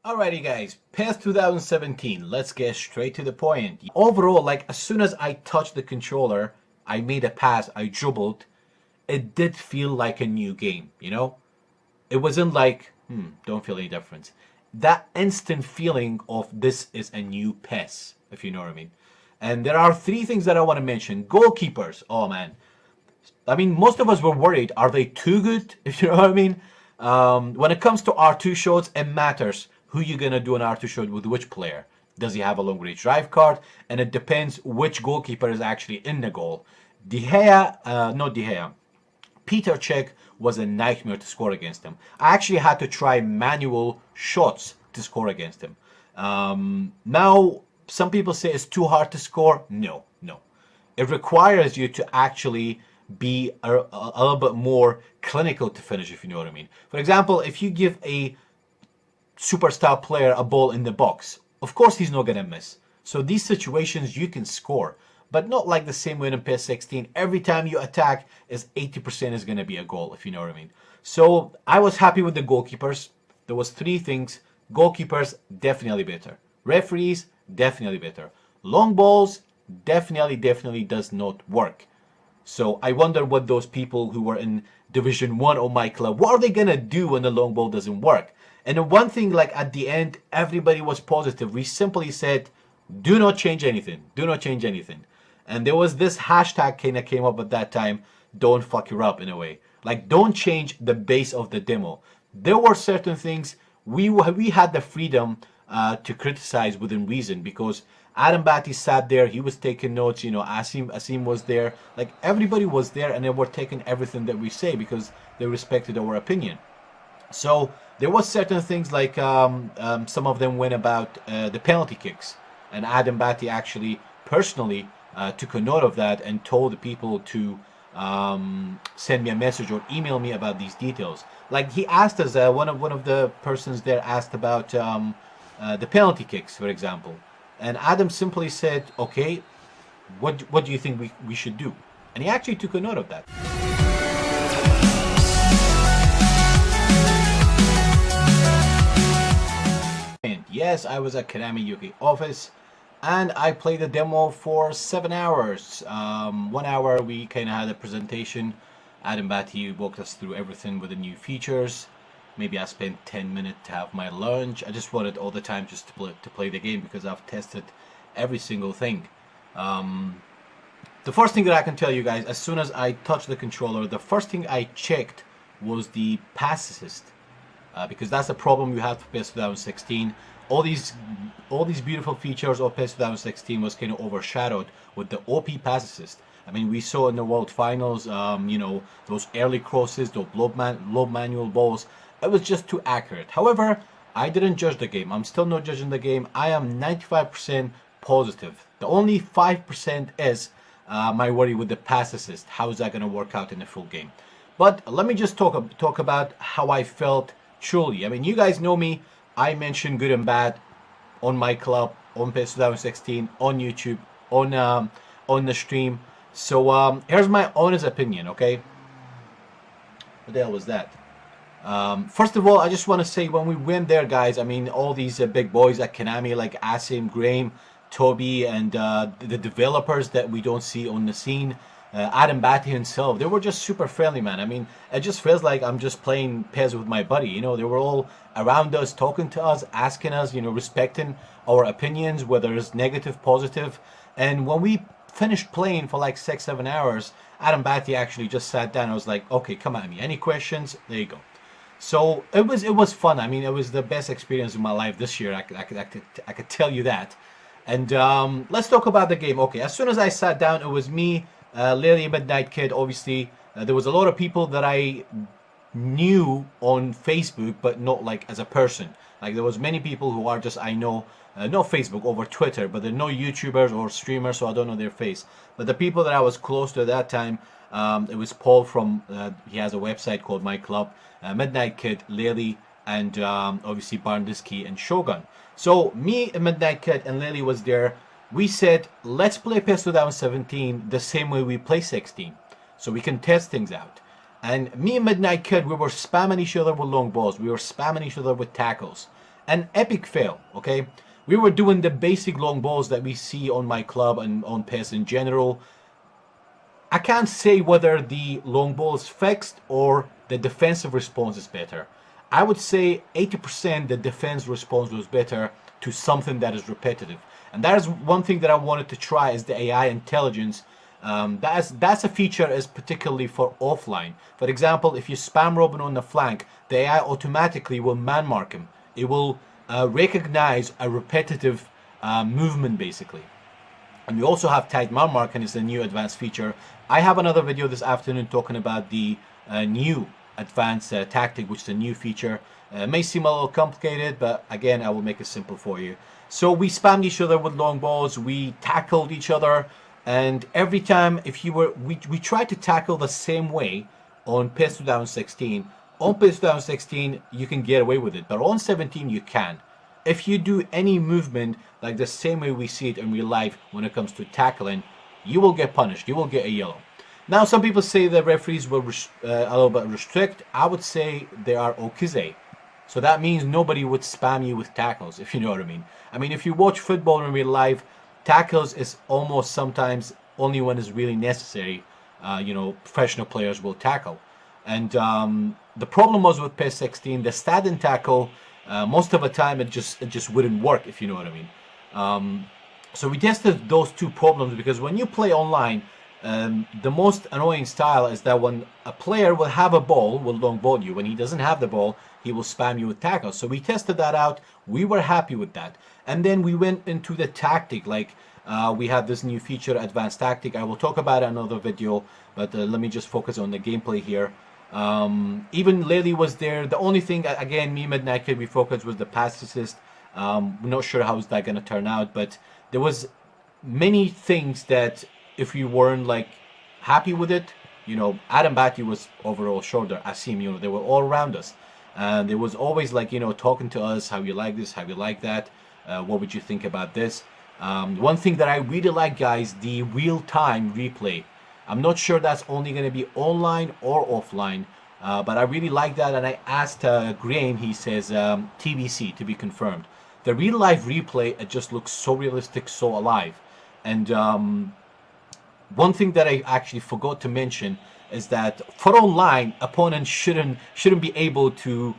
Alrighty guys, PES 2017, let's get straight to the point. Overall, like as soon as I touched the controller, I made a pass, I dribbled, it did feel like a new game, you know? It wasn't like, don't feel any difference. That instant feeling of this is a new PES, if you know what I mean. And there are three things that I want to mention. Goalkeepers, oh man. I mean, most of us were worried, are they too good, if you know what I mean? When it comes to R2 shots, it matters who you're going to do an R2 shot with which player. Does he have a long range drive card? And it depends which goalkeeper is actually in the goal. Not De Gea. Peter Cech was a nightmare to score against him. I actually had to try manual shots to score against him. Now, some people say it's too hard to score. No. It requires you to actually be a little bit more clinical to finish, if you know what I mean. For example, if you give a superstar player a ball in the box, of course he's not going to miss. So these situations you can score, but not like the same way in PES 16. Every time you attack is 80% is going to be a goal, if you know what I mean. So I was happy with the goalkeepers. There was three things. Goalkeepers, definitely better. Referees, definitely better. Long balls, definitely does not work. So I wonder what those people who were in Division 1 of my club, what are they going to do when the long ball doesn't work? And the one thing, like at the end, everybody was positive. We simply said, do not change anything. Do not change anything. And there was this hashtag kind of came up at that time, don't fuck her up in a way. Like, don't change the base of the demo. There were certain things we had the freedom to criticize within reason, because Adam Batty sat there, he was taking notes, you know, Asim was there, like everybody was there, and they were taking everything that we say because they respected our opinion. So there was certain things like some of them went about the penalty kicks, and Adam Batty actually personally took a note of that and told the people to send me a message or email me about these details. Like he asked us, one of the persons there asked about the penalty kicks, for example, and Adam simply said, okay, what do you think we should do? And he actually took a note of that. And yes, I was at Konami UK office, and I played the demo for 7 hours. 1 hour we kind of had a presentation. Adam Batty walked us through everything with the new features. Maybe I spent 10 minutes to have my lunch. I just wanted all the time just to play the game because I've tested every single thing. The first thing that I can tell you guys, as soon as I touched the controller, the first thing I checked was the pass assist. Because that's the problem you had for PES 2016. All these beautiful features of PES 2016 was kind of overshadowed with the OP pass assist. I mean, we saw in the World Finals, you know, those early crosses, those low manual balls. It was just too accurate. However, I didn't judge the game. I'm still not judging the game. I am 95% positive. The only 5% is my worry with the pass assist. How is that going to work out in the full game? But let me just talk about how I felt truly. I mean, you guys know me. I mention good and bad on my club, on PES 2016, on YouTube, on the stream. So here's my honest opinion, okay? What the hell was that? First of all, I just want to say when we went there, guys, I mean, all these big boys at Konami like Asim, Graham, Toby, and the developers that we don't see on the scene, Adam Batty himself, they were just super friendly, man. I mean, it just feels like I'm just playing PES with my buddy. You know, they were all around us, talking to us, asking us, you know, respecting our opinions, whether it's negative, positive. And when we finished playing for like 6-7 hours, Adam Batty actually just sat down. I was like, okay, come at me. Any questions? There you go. So it was fun. I mean, it was the best experience of my life this year. I could tell you that. And let's talk about the game. Okay, as soon as I sat down, it was me, Lily, Midnight Kid. Obviously, there was a lot of people that I knew on Facebook, but not like as a person. Like there was many people who are just I know, not Facebook, over Twitter, but they're no YouTubers or streamers, so I don't know their face. But the people that I was close to at that time, it was Paul from, he has a website called My Club, Midnight Kid, Lily, and obviously Barndiski and Shogun. So me, Midnight Kid, and Lily was there. We said, let's play PES 2017 the same way we play 16, so we can test things out. And me and Midnight Kid, we were spamming each other with long balls. We were spamming each other with tackles. an epic fail, okay? We were doing the basic long balls that we see on my club and on PES in general. I can't say whether the long ball is fixed or the defensive response is better. I would say 80% the defense response was better to something that is repetitive. And that is one thing that I wanted to try is the AI intelligence. That's a feature is particularly for offline. For example, if you spam Robin on the flank, the AI automatically will man mark him. It will recognize a repetitive movement basically. And we also have tight man marking is a new advanced feature. I have another video this afternoon talking about the new advanced tactic, which is a new feature. It may seem a little complicated, but again, I will make it simple for you. So we spammed each other with long balls, we tackled each other, and every time if you were, we tried to tackle the same way on PES 2016. On PES 2016, you can get away with it, but on 17 you can. If you do any movement like the same way we see it in real life when it comes to tackling, you will get punished, you will get a yellow. Now some people say the referees will a little bit restrict. I would say they are okay. So that means nobody would spam you with tackles, if you know what I mean. I mean, if you watch football in real life, tackles is almost sometimes only when it's really necessary. You know, professional players will tackle. And the problem was with PES 16, the stand-in tackle, most of the time it just wouldn't work, if you know what I mean. So we tested those two problems because when you play online, the most annoying style is that when a player will have a ball, will long ball you. When he doesn't have the ball, he will spam you with tackles. So we tested that out. We were happy with that. And then we went into the tactic. Like we have this new feature, advanced tactic. I will talk about it in another video, but let me just focus on the gameplay here. Even Lily was there. The only thing, again, me Midnight Kid, we focused was the pass assist. We're not sure how is that going to turn out, but there was many things that if you weren't like happy with it, you know, Adam Batty was overall shoulder, Asim, you know, they were all around us. And there was always like, you know, talking to us, how you like this, how you like that, what would you think about this? One thing that I really like, guys, the real-time replay. I'm not sure that's only going to be online or offline, but I really like that. And I asked Graham, he says TBC, to be confirmed. The real-life replay, it just looks so realistic, so alive. And one thing that I actually forgot to mention is that for online, opponents shouldn't be able to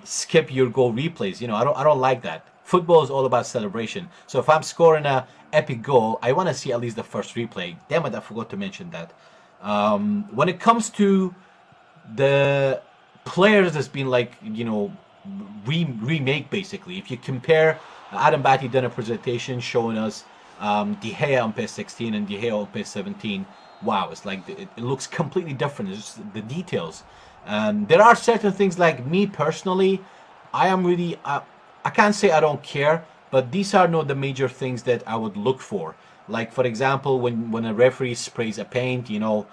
skip your goal replays. You know, I don't like that. Football is all about celebration. So if I'm scoring a epic goal, I want to see at least the first replay. Damn it, I forgot to mention that. When it comes to the players that's been like, you know, remake basically. If you compare, Adam Batty done a presentation showing us De Gea on PES 16 and De Gea on PES 17. Wow, it's like it looks completely different. It's just the details. There are certain things like me personally, I am really, I can't say I don't care, but these are not the major things that I would look for. Like for example, when a referee sprays a paint, you know,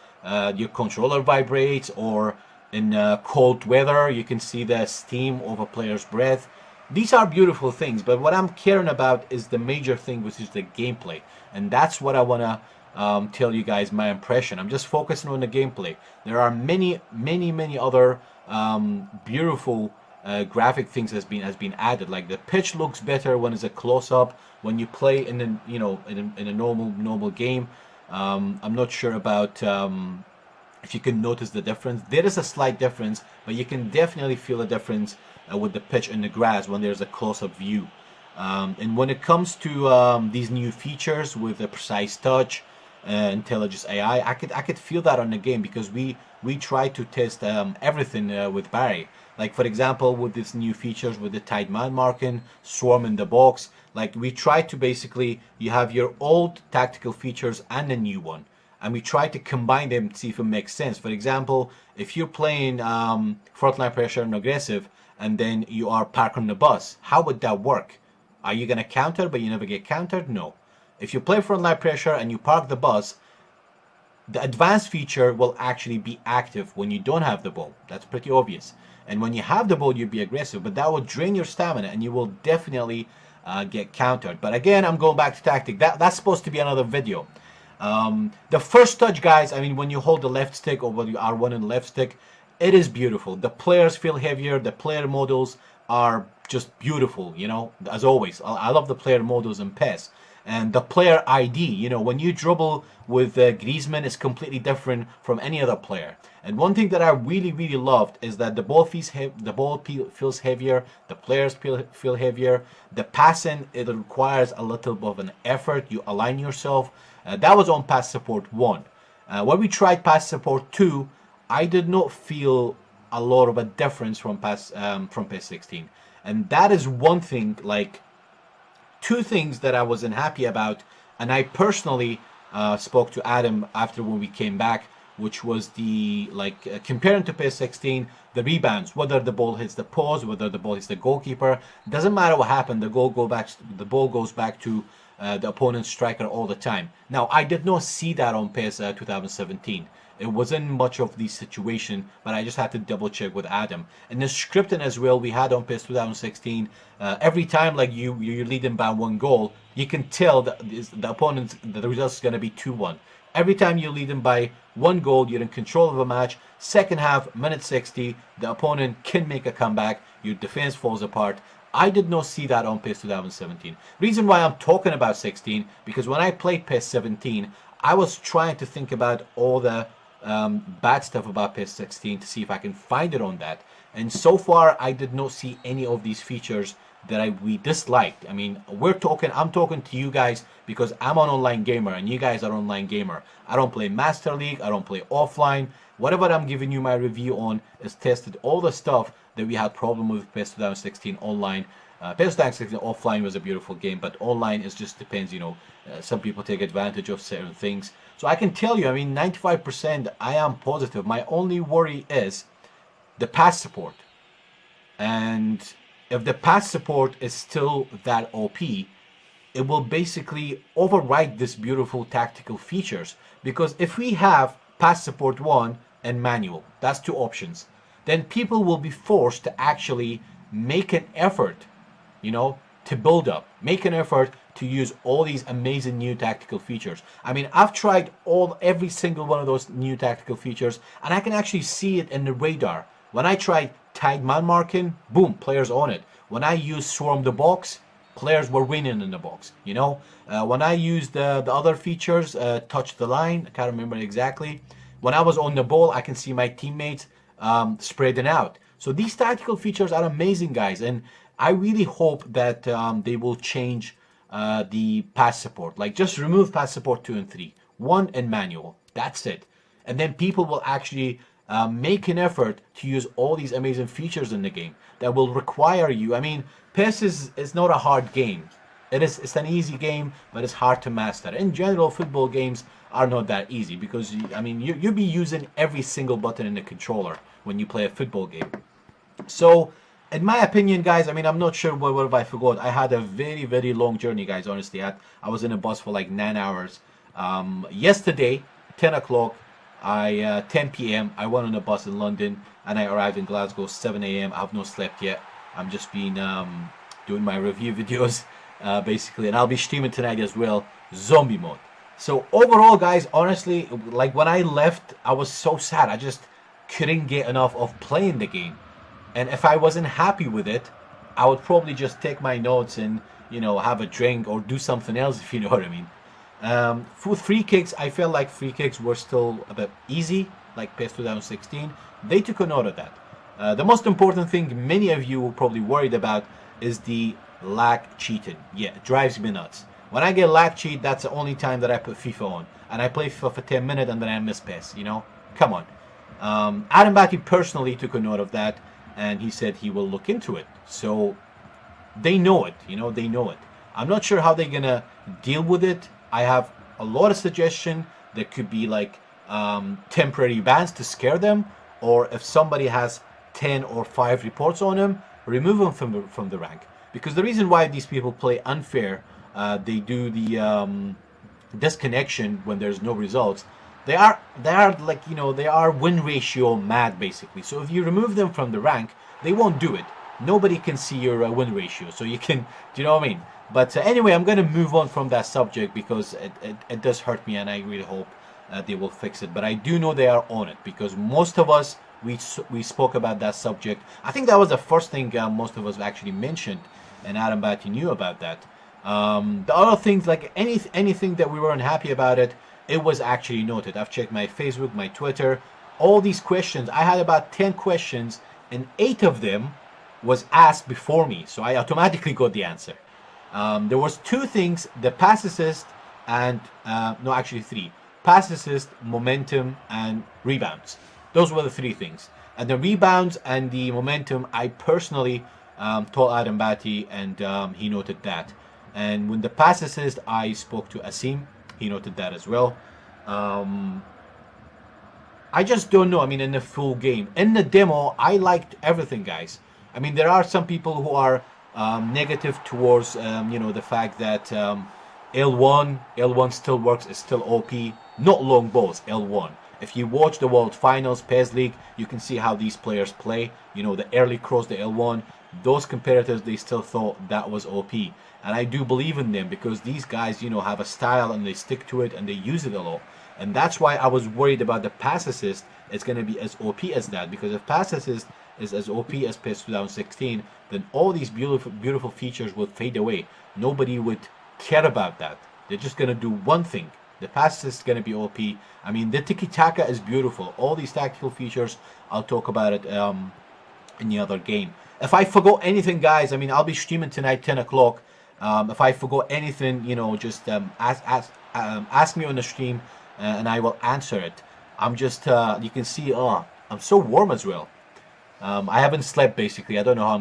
your controller vibrates, or in cold weather you can see the steam of a player's breath. These are beautiful things, but what I'm caring about is the major thing, which is the gameplay. And that's what I want to tell you guys my impression. I'm just focusing on the gameplay. There are many other beautiful graphic things has been added. Like the pitch looks better when it's a close-up. When you play in a, you know, in a normal game, I'm not sure about if you can notice the difference. There is a slight difference, but you can definitely feel a difference with the pitch and the grass when there's a close-up view. And when it comes to these new features with the precise touch, intelligence AI, I could feel that on the game, because we try to test everything with Barry. Like for example, with these new features with the tight man marking, swarm in the box, like we try to basically, you have your old tactical features and a new one, and we try to combine them to see if it makes sense. For example, if you're playing frontline pressure and aggressive, and then you are parking the bus, how would that work? Are you going to counter but you never get countered? No. If you play frontline pressure and you park the bus, the advanced feature will actually be active when you don't have the ball. That's pretty obvious. And when you have the ball, you'll be aggressive, but that will drain your stamina and you will definitely get countered. But again, I'm going back to tactic. That's supposed to be another video. The first touch, guys, I mean, when you hold the left stick or when you R1 and left stick, it is beautiful. The players feel heavier. The player models are just beautiful, you know, as always. I love the player models in PES. And the player ID, you know, when you dribble with Griezmann, is completely different from any other player. And one thing that I really, really loved is that the ball feels heavier, the players feel heavier. The passing, it requires a little bit of an effort. You align yourself. That was on PES Support 1. When we tried PES Support 2, I did not feel a lot of a difference from PES 16. And that is one thing, like, two things that I wasn't happy about, and I personally spoke to Adam after when we came back, which was the comparing to PES 16, the rebounds, whether the ball hits the post, whether the ball hits the goalkeeper, doesn't matter what happened, the ball goes back to the opponent's striker all the time. Now, I did not see that on PES 2017. It wasn't much of the situation, but I just had to double check with Adam. And the scripting as well, we had on PES 2016. Every time like you're leading by 1 goal, you can tell that the opponent, the result is going to be 2-1. Every time you lead them by 1 goal, you're in control of a match. Second half, minute 60, the opponent can make a comeback. Your defense falls apart. I did not see that on PES 2017. Reason why I'm talking about 16, because when I played PES 17, I was trying to think about all the bad stuff about PES 16 to see if I can find it on that. And so far, I did not see any of these features that we disliked. I mean, I'm talking to you guys because I'm an online gamer and you guys are online gamer. I don't play Master League, I don't play offline. Whatever I'm giving you my review on is tested all the stuff that we had problem with PES 2016 online. PES 2016 offline was a beautiful game, but online is just depends, you know, some people take advantage of certain things. So I can tell you, I mean, 95% I am positive. My only worry is the PES support. And if the PES support is still that OP, it will basically override this beautiful tactical features. Because if we have PES support 1 and manual, that's 2 options, then people will be forced to actually make an effort, you know, to build up, make an effort to use all these amazing new tactical features. I mean, I've tried every single one of those new tactical features, and I can actually see it in the radar. When I tried tag man marking, boom, players on it. When I used swarm the box, players were winning in the box, you know. When I used the other features, touch the line, I can't remember exactly. When I was on the ball, I can see my teammates spreading out. So these tactical features are amazing, guys, and I really hope that they will change the PES support. Like, just remove PES support 2 and 3, 1 and manual. That's it. And then people will actually make an effort to use all these amazing features in the game that will require you. I mean, PES is not a hard game. It's an easy game, but it's hard to master. In general, football games are not that easy because, I mean, you'll be using every single button in the controller when you play a football game. So, in my opinion, guys, I mean, I'm not sure what I forgot. I had a very, very long journey, guys, honestly. I was in a bus for like 9 hours. Yesterday, 10 o'clock, 10 p.m., I went on a bus in London, and I arrived in Glasgow 7 a.m. I have not slept yet. I'm just been doing my review videos, basically, and I'll be streaming tonight as well, zombie mode. So overall, guys, honestly, like when I left, I was so sad. I just couldn't get enough of playing the game. And if I wasn't happy with it, I would probably just take my notes and, you know, have a drink or do something else, if you know what I mean. For free kicks, I felt like free kicks were still a bit easy, like PES 2016. They took a note of that. The most important thing many of you were probably worried about is the lag cheating. Yeah, it drives me nuts. When I get lag cheat, that's the only time that I put FIFA on. And I play FIFA for 10 minutes and then I miss PES, you know? Come on. Adam Batty personally took a note of that, and he said he will look into it. So they know it, you know, they know it. I'm not sure how they're gonna deal with it. I have a lot of suggestions. There could be like temporary bans to scare them, or if somebody has 10 or 5 reports on them, remove them from the rank. Because the reason why these people play unfair, they do the disconnection when there's no results. They are like, you know, they are win ratio mad, basically. So if you remove them from the rank, they won't do it. Nobody can see your win ratio, so you can, do you know what I mean? But anyway, I'm going to move on from that subject because it does hurt me, and I really hope they will fix it. But I do know they are on it, because most of us we spoke about that subject. I think that was the first thing most of us actually mentioned, and Adam Batty knew about that. The other things, like anything that we weren't happy about it was actually noted. I've checked my Facebook, my Twitter, all these questions. I had about 10 questions, and 8 of them was asked before me, so I automatically got the answer. There was 2 things: the pass assist and no, actually 3: pass assist, momentum, and rebounds. Those were the 3 things. And the rebounds and the momentum, I personally told Adam Batty, and he noted that. And when the pass assist, I spoke to Asim. He noted that as well. I just don't know. I mean, in the full game, in the demo, I liked everything, guys. I mean, there are some people who are negative towards, you know, the fact that L1 still works, is still OP. Not long balls, L1. If you watch the World Finals, PES League, you can see how these players play. You know, the early cross, the L1. Those competitors, they still thought that was OP. And I do believe in them, because these guys, you know, have a style and they stick to it and they use it a lot. And that's why I was worried about the pass assist. It's going to be as OP as that, because if pass assist is as OP as PES 2016, then all these beautiful features will fade away. Nobody would care about that. They're just going to do one thing. The pass assist is going to be OP. I mean, the tiki-taka is beautiful. All these tactical features, I'll talk about it in the other game. If I forgot anything, guys, I mean, I'll be streaming tonight 10 o'clock. If I forgot anything, you know, just ask me on the stream, and I will answer it. I'm just, you can see, I'm so warm as well. I haven't slept, basically. I don't know how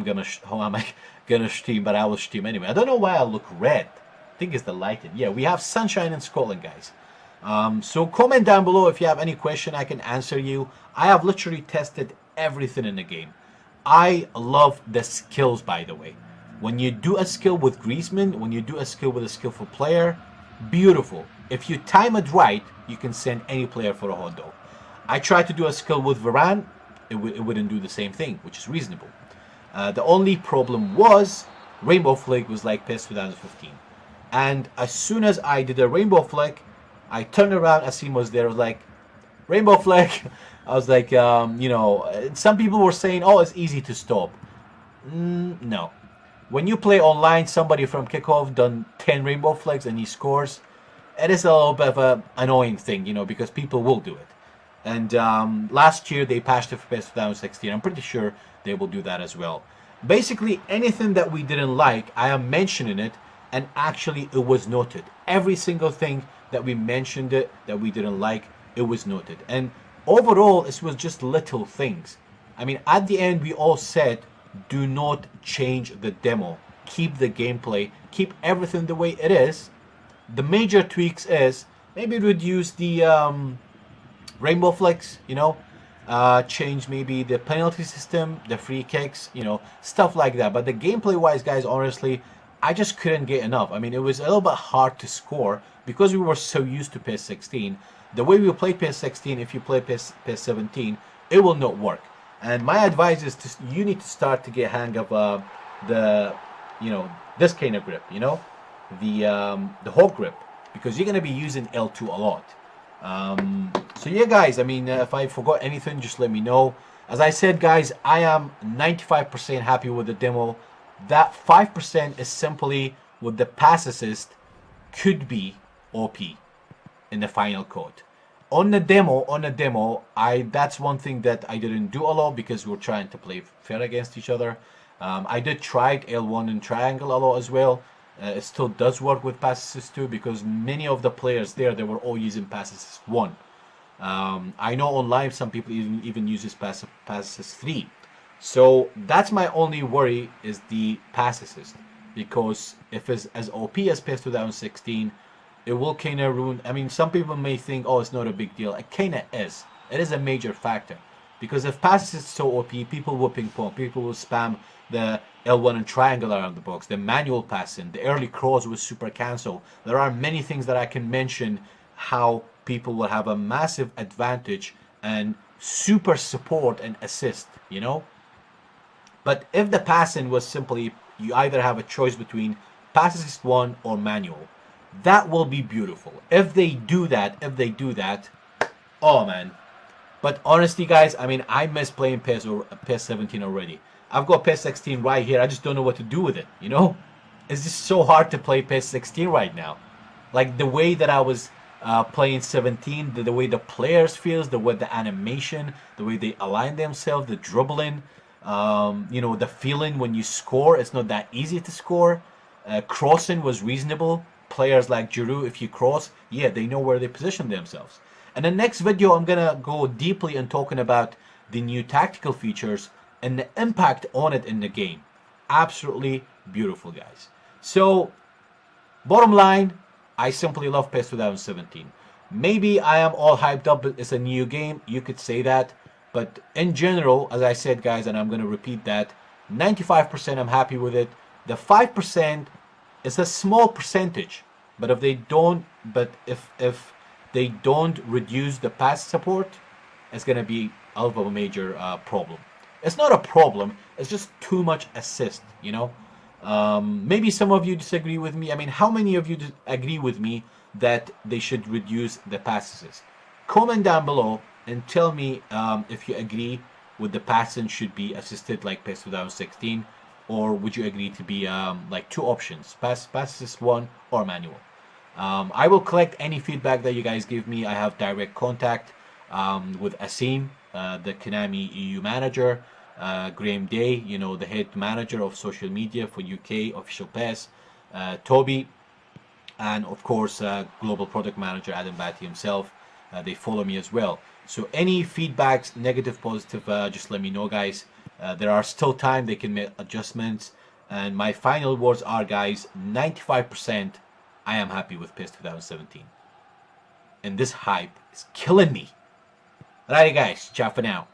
am I gonna stream, but I will stream anyway. I don't know why I look red. I think it's the lighting. Yeah, we have sunshine in Scotland, guys. So comment down below if you have any question. I can answer you. I have literally tested everything in the game. I love the skills, by the way. When you do a skill with Griezmann, when you do a skill with a skillful player, beautiful. If you time it right, you can send any player for a hot dog. I tried to do a skill with Varane, it wouldn't do the same thing, which is reasonable. The only problem was Rainbow Flick was like PES 2015. And as soon as I did a Rainbow Flick, I turned around, Asim was there, I was like, Rainbow Flick. I was like, you know, some people were saying, oh, it's easy to stop. No. When you play online, somebody from kickoff done 10 Rainbow Flicks and he scores, it is a little bit of an annoying thing, you know, because people will do it. And last year they patched it for PES 2016. I'm pretty sure they will do that as well. Basically, anything that we didn't like, I am mentioning it, and actually it was noted. Every single thing that we mentioned it, that we didn't like, it was noted. And overall, it was just little things. I mean, at the end, we all said, do not change the demo. Keep the gameplay. Keep everything the way it is. The major tweaks is maybe reduce the Rainbow Flicks, you know, change maybe the penalty system, the free kicks, you know, stuff like that. But the gameplay wise, guys, honestly, I just couldn't get enough. I mean, it was a little bit hard to score because we were so used to PES 16. The way we play PES 16, if you play PES 17, it will not work. And my advice is you need to start to get hang of you know, this kind of grip, you know, the hog grip, because you're going to be using L2 a lot. So yeah, guys, I mean, if I forgot anything, just let me know. As I said, guys, I am 95% happy with the demo. That 5% is simply with the pass assist could be OP in the final code. On the demo, that's one thing that I didn't do a lot because we're trying to play fair against each other. I did try L1 and triangle a lot as well. It still does work with pass assist 2 because many of the players there, they were all using pass assist 1. I know online some people even uses pass assist 3. So that's my only worry is the pass assist, because if it's as OP as PES 2016, it will kind of ruin. I mean, some people may think, oh, it's not a big deal. It kind of is. It is a major factor, because if pass assist is so OP, people will ping pong, people will spam the L1 and triangle around the box, the manual passing, the early cross with super cancel. There are many things that I can mention how people will have a massive advantage and super support and assist, you know. But if the passing was simply, you either have a choice between pass assist 1 or manual, that will be beautiful. If they do that, oh man. But honestly, guys, I mean, I miss playing PES or PES 17 already. I've got PES 16 right here. I just don't know what to do with it, you know? It's just so hard to play PES 16 right now. Like the way that I was playing 17, the way the players feels, the way the animation, the way they align themselves, the dribbling, you know, the feeling when you score. It's not that easy to score. Crossing was reasonable. Players like Giroud, if you cross, yeah, they know where they position themselves. In the next video, I'm gonna go deeply in talking about the new tactical features and the impact on it in the game. Absolutely beautiful, guys. So, bottom line, I simply love PES 2017. Maybe I am all hyped up, it's a new game, you could say that. But in general, as I said, guys, and I'm going to repeat that, 95% I'm happy with it. The 5% is a small percentage. But if they don't, if they don't reduce the pass support, it's going to be of a major problem. It's not a problem, it's just too much assist, you know. Maybe some of you disagree with me. I mean, how many of you agree with me that they should reduce the passes? Comment down below and tell me if you agree with the passing should be assisted like PES 2016, or would you agree to be like two options, pass assist one or manual. I will collect any feedback that you guys give me. I have direct contact with Asim, the Konami EU manager, Graham Day, you know, the head manager of social media for UK official PES, Toby, and of course global product manager Adam Batty himself. They follow me as well. So any feedbacks, negative, positive, just let me know, guys. There are still time, they can make adjustments. And my final words are, guys, 95% I am happy with PES 2017. And this hype is killing me. Alrighty, guys, ciao for now.